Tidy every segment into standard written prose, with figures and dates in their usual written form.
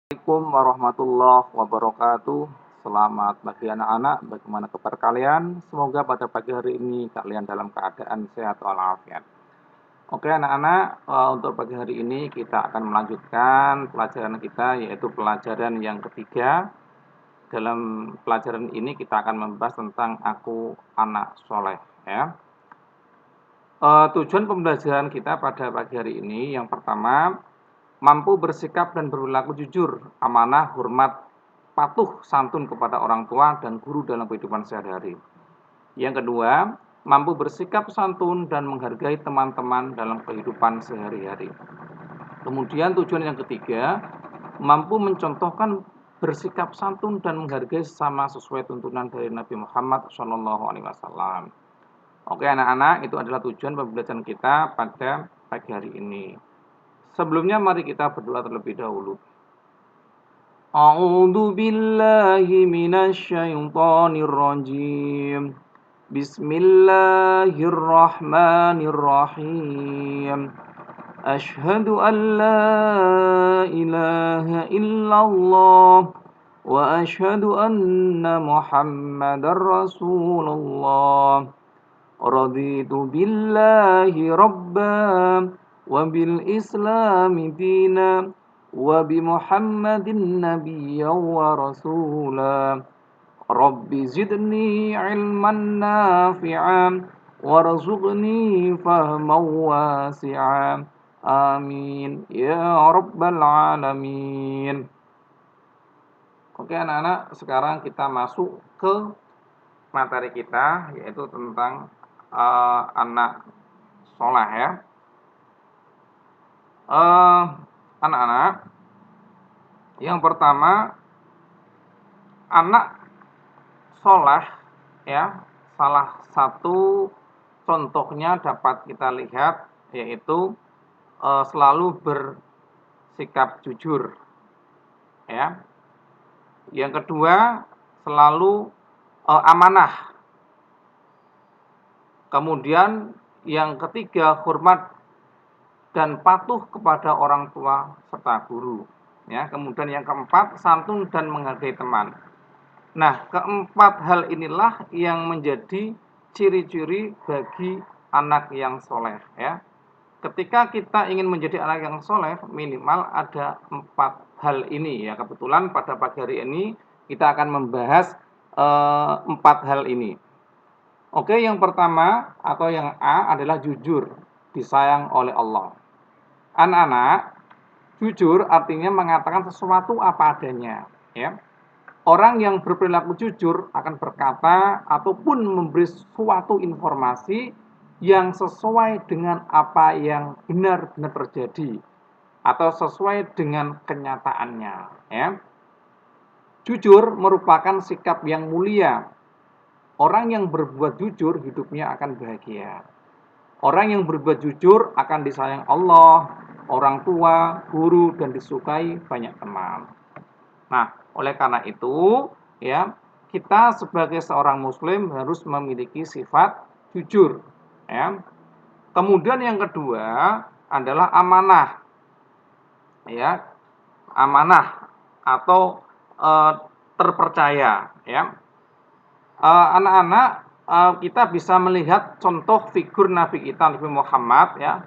Assalamualaikum warahmatullahi wabarakatuh. Selamat pagi anak-anak, bagaimana kabar kalian? Semoga pada pagi hari ini kalian dalam keadaan sehat walafiat. Oke anak-anak, untuk pagi hari ini kita akan melanjutkan pelajaran kita, yaitu pelajaran yang ketiga. Dalam pelajaran ini kita akan membahas tentang aku anak soleh, ya. Tujuan pembelajaran kita pada pagi hari ini yang pertama, mampu bersikap dan berperilaku jujur, amanah, hormat, patuh, santun kepada orang tua dan guru dalam kehidupan sehari-hari. Yang kedua, mampu bersikap santun dan menghargai teman-teman dalam kehidupan sehari-hari. Kemudian tujuan yang ketiga, mampu mencontohkan bersikap santun dan menghargai sesama sesuai tuntunan dari Nabi Muhammad SAW. Oke anak-anak, itu adalah tujuan pembelajaran kita pada pagi hari ini. Sebelumnya mari kita berdoa terlebih dahulu. A'udzu billahi minasyaitonir rajim. Bismillahirrahmanirrahim. Asyhadu an la ilaha illallah wa asyhadu anna Muhammadar Rasulullah. Raditu billahi rabban wa bil islami dina wa bi Muhammadin nabiyyan wa rasula. Rabbi zidni ilman nafi'an warzuqni fahman wasi'an. Amin ya rabbal alamin. Oke anak-anak, sekarang kita masuk ke materi kita, yaitu tentang anak soleh, ya. Anak-anak, yang pertama, anak soleh, ya, salah satu contohnya dapat kita lihat, yaitu selalu bersikap jujur, ya. Yang kedua, selalu amanah. Kemudian yang ketiga, hormat dan patuh kepada orang tua serta guru. Ya, kemudian yang keempat, santun dan menghargai teman. Nah, keempat hal inilah yang menjadi ciri-ciri bagi anak yang soleh. Ya, ketika kita ingin menjadi anak yang soleh, minimal ada empat hal ini. Ya, kebetulan pada pagi hari ini kita akan membahas empat hal ini. Oke, yang pertama atau yang A adalah jujur, disayang oleh Allah. Anak-anak, jujur artinya mengatakan sesuatu apa adanya, ya. Orang yang berperilaku jujur akan berkata ataupun memberi suatu informasi yang sesuai dengan apa yang benar-benar terjadi atau sesuai dengan kenyataannya, ya. Jujur merupakan sikap yang mulia. Orang yang berbuat jujur hidupnya akan bahagia. Orang yang berbuat jujur akan disayang Allah, orang tua, guru, dan disukai banyak teman. Nah, oleh karena itu, ya, kita sebagai seorang muslim harus memiliki sifat jujur, ya. Kemudian yang kedua adalah amanah. Ya, amanah atau terpercaya, ya. Anak-anak, kita bisa melihat contoh figur Nabi kita Nabi Muhammad, ya.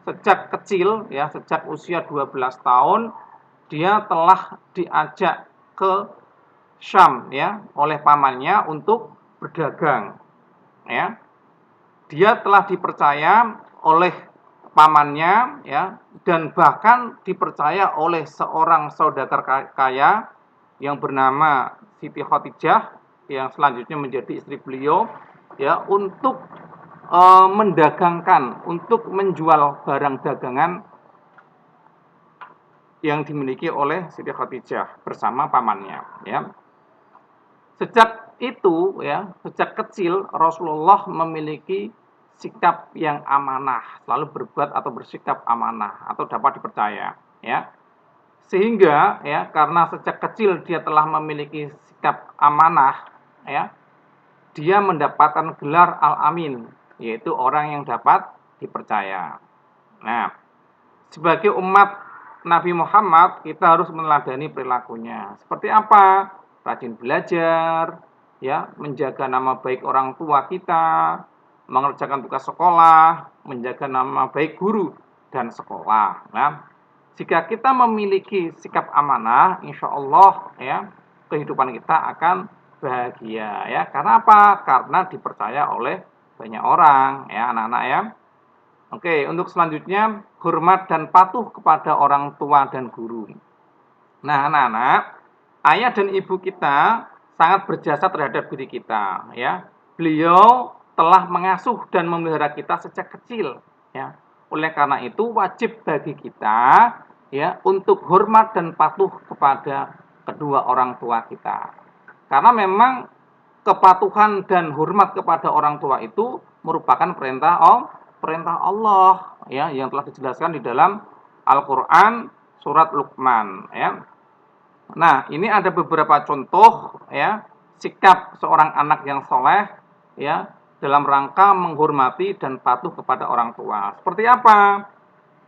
Sejak kecil, ya, sejak usia 12 tahun dia telah diajak ke Syam, ya, oleh pamannya untuk berdagang, ya. Dia telah dipercaya oleh pamannya, ya, dan bahkan dipercaya oleh seorang saudagar kaya yang bernama Siti Khadijah yang selanjutnya menjadi istri beliau, ya, untuk mendagangkan, untuk menjual barang dagangan yang dimiliki oleh Siti Khadijah bersama pamannya, ya. Sejak itu, ya, sejak kecil Rasulullah memiliki sikap yang amanah, selalu berbuat atau bersikap amanah atau dapat dipercaya, ya. Sehingga, ya, karena sejak kecil dia telah memiliki sikap amanah, ya, dia mendapatkan gelar Al-Amin, yaitu orang yang dapat dipercaya. Nah, sebagai umat Nabi Muhammad, kita harus meneladani perilakunya. Seperti apa? Rajin belajar, ya, menjaga nama baik orang tua kita, mengerjakan tugas sekolah, menjaga nama baik guru dan sekolah. Nah, jika kita memiliki sikap amanah, insya Allah ya kehidupan kita akan bahagia ya. Karena apa? Karena dipercaya oleh banyak orang ya anak-anak ya. Oke, untuk selanjutnya hormat dan patuh kepada orang tua dan guru. Nah, anak-anak, ayah dan ibu kita sangat berjasa terhadap diri kita ya. Beliau telah mengasuh dan memelihara kita sejak kecil ya. Oleh karena itu wajib bagi kita ya untuk hormat dan patuh kepada kedua orang tua kita. Karena memang kepatuhan dan hormat kepada orang tua itu merupakan perintah Allah ya yang telah dijelaskan di dalam Al-Qur'an surat Luqman ya. Nah, ini ada beberapa contoh ya sikap seorang anak yang soleh ya dalam rangka menghormati dan patuh kepada orang tua. Seperti apa?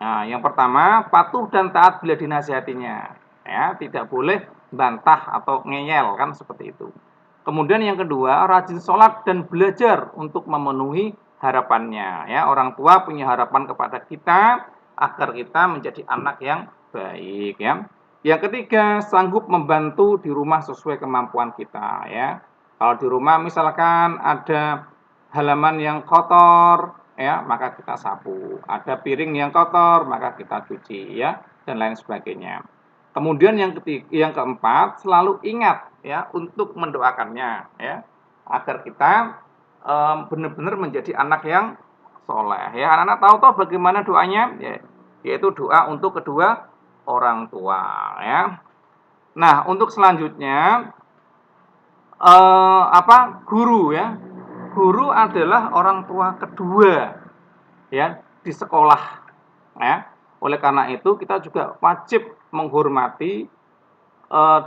Nah, yang pertama, patuh dan taat bila dinasihatinya. Ya, tidak boleh bantah atau ngeyel kan seperti itu. Kemudian yang kedua, rajin sholat dan belajar untuk memenuhi harapannya. Ya, orang tua punya harapan kepada kita agar kita menjadi anak yang baik. Ya. Yang ketiga, sanggup membantu di rumah sesuai kemampuan kita. Ya, kalau di rumah misalkan ada halaman yang kotor, ya maka kita sapu. Ada piring yang kotor, maka kita cuci, ya dan lain sebagainya. Kemudian yang keempat, selalu ingat ya untuk mendoakannya ya agar kita benar-benar menjadi anak yang soleh ya. Anak-anak tahu toh bagaimana doanya ya, yaitu doa untuk kedua orang tua ya. Nah, untuk selanjutnya guru ya. Guru adalah orang tua kedua ya di sekolah ya. Oleh karena itu kita juga wajib menghormati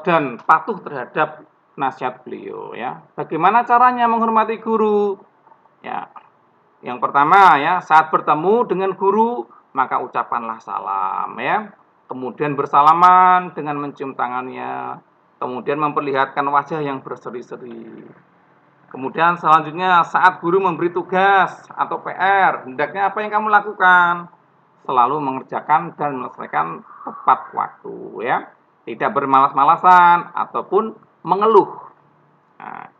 dan patuh terhadap nasihat beliau ya. Bagaimana caranya menghormati guru? Ya. Yang pertama ya, saat bertemu dengan guru maka ucapkanlah salam ya. Kemudian bersalaman dengan mencium tangannya. Kemudian memperlihatkan wajah yang berseri-seri. Kemudian selanjutnya saat guru memberi tugas atau PR, hendaknya apa yang kamu lakukan? Selalu mengerjakan dan menyelesaikan tepat waktu ya. Tidak bermalas-malasan ataupun mengeluh. Nah,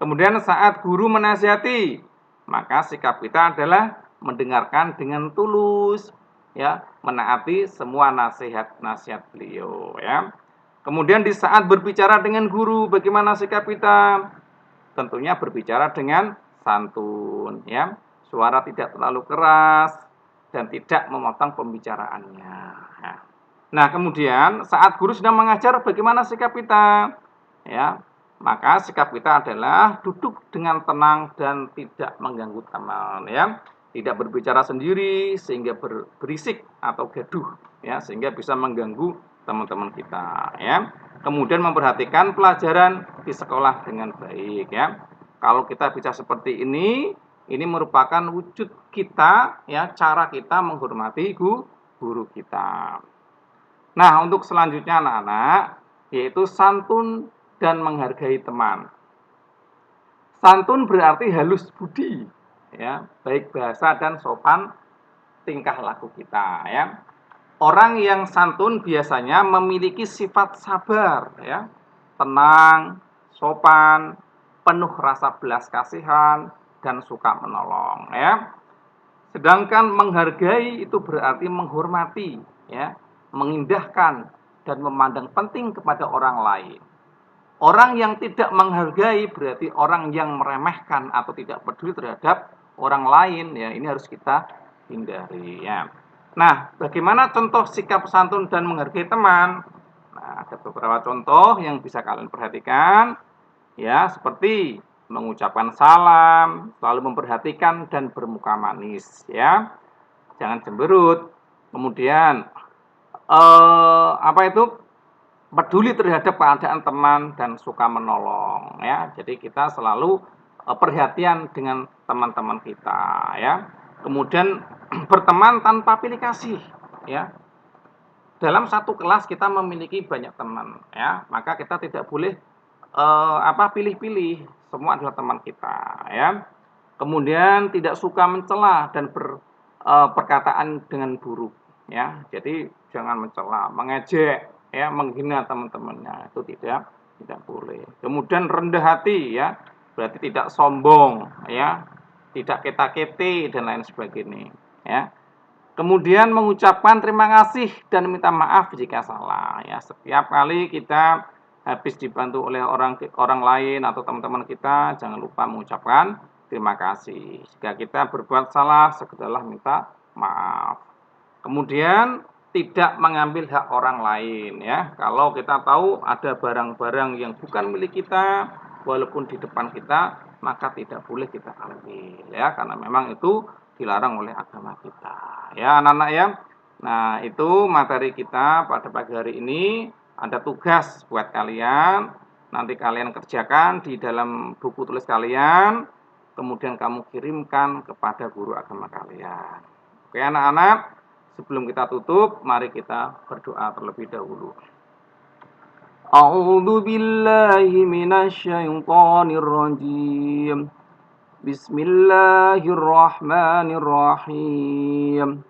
kemudian saat guru menasihati, maka sikap kita adalah mendengarkan dengan tulus ya, menaati semua nasihat-nasihat beliau ya. Kemudian di saat berbicara dengan guru, bagaimana sikap kita? Tentunya berbicara dengan santun ya, suara tidak terlalu keras dan tidak memotong pembicaraannya. Nah, kemudian saat guru sedang mengajar bagaimana sikap kita? Ya, maka sikap kita adalah duduk dengan tenang dan tidak mengganggu teman ya. Tidak berbicara sendiri sehingga berisik atau gaduh ya, sehingga bisa mengganggu teman-teman kita ya. Kemudian memperhatikan pelajaran di sekolah dengan baik ya. Kalau kita bisa seperti ini merupakan wujud kita ya, cara kita menghormati guru kita. Nah, untuk selanjutnya anak-anak yaitu santun dan menghargai teman. Santun berarti halus budi ya, baik bahasa dan sopan tingkah laku kita ya. Orang yang santun biasanya memiliki sifat sabar ya, tenang, sopan, penuh rasa belas kasihan dan suka menolong ya. Sedangkan menghargai itu berarti menghormati ya, mengindahkan dan memandang penting kepada orang lain. Orang yang tidak menghargai berarti orang yang meremehkan atau tidak peduli terhadap orang lain ya, ini harus kita hindari ya. Nah, bagaimana contoh sikap santun dan menghargai teman? Nah, ada beberapa contoh yang bisa kalian perhatikan ya, seperti mengucapkan salam, selalu memperhatikan dan bermuka manis ya. Jangan cemberut. Kemudian peduli terhadap keadaan teman dan suka menolong ya. Jadi kita selalu perhatian dengan teman-teman kita ya. Kemudian berteman tanpa pilih kasih ya. dalam satu kelas kita memiliki banyak teman, ya, maka kita tidak boleh pilih-pilih, semua adalah teman kita, ya. Kemudian tidak suka mencela dan perkataan dengan buruk, ya. Jadi jangan mencela, mengejek, ya, menghina teman-temannya, itu tidak boleh. Kemudian rendah hati, ya, berarti tidak sombong, ya, tidak keta-kete dan lain sebagainya, ya. Kemudian mengucapkan terima kasih dan minta maaf jika salah, ya. Setiap kali kita habis dibantu oleh orang lain atau teman-teman kita, jangan lupa mengucapkan terima kasih. Jika kita berbuat salah, sekedar minta maaf. Kemudian tidak mengambil hak orang lain, ya. Kalau kita tahu ada barang-barang yang bukan milik kita, walaupun di depan kita, maka tidak boleh kita ambil, ya, karena memang itu dilarang oleh agama kita, ya anak-anak, ya. Nah, itu materi kita pada pagi hari ini. Ada tugas buat kalian, nanti kalian kerjakan di dalam buku tulis kalian, kemudian kamu kirimkan kepada guru agama kalian. Oke anak-anak, sebelum kita tutup, mari kita berdoa terlebih dahulu. A'udzu billahi minasyaitonir rajim. Bismillahirrahmanirrahim.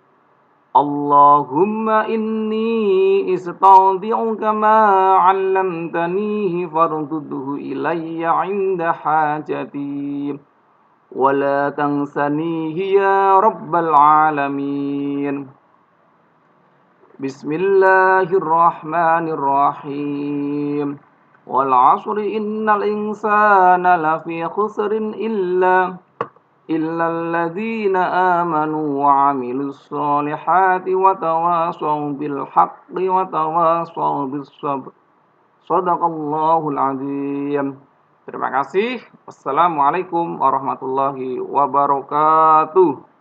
Allahumma inni istaudi'uka ma 'allamtanihi fardudhu ilayya 'inda hajati wa la tansanihi ya rabbal alamin. Bismillahirrahmanirrahim. Wal 'asri innal insana lafi khusrin illa الذين آمنوا وعملوا الصالحات وتواصوا بالحق وتواصوا بالصبر. Shadaqallahul azim. Terima kasih. Wassalamualaikum warahmatullahi wabarakatuh.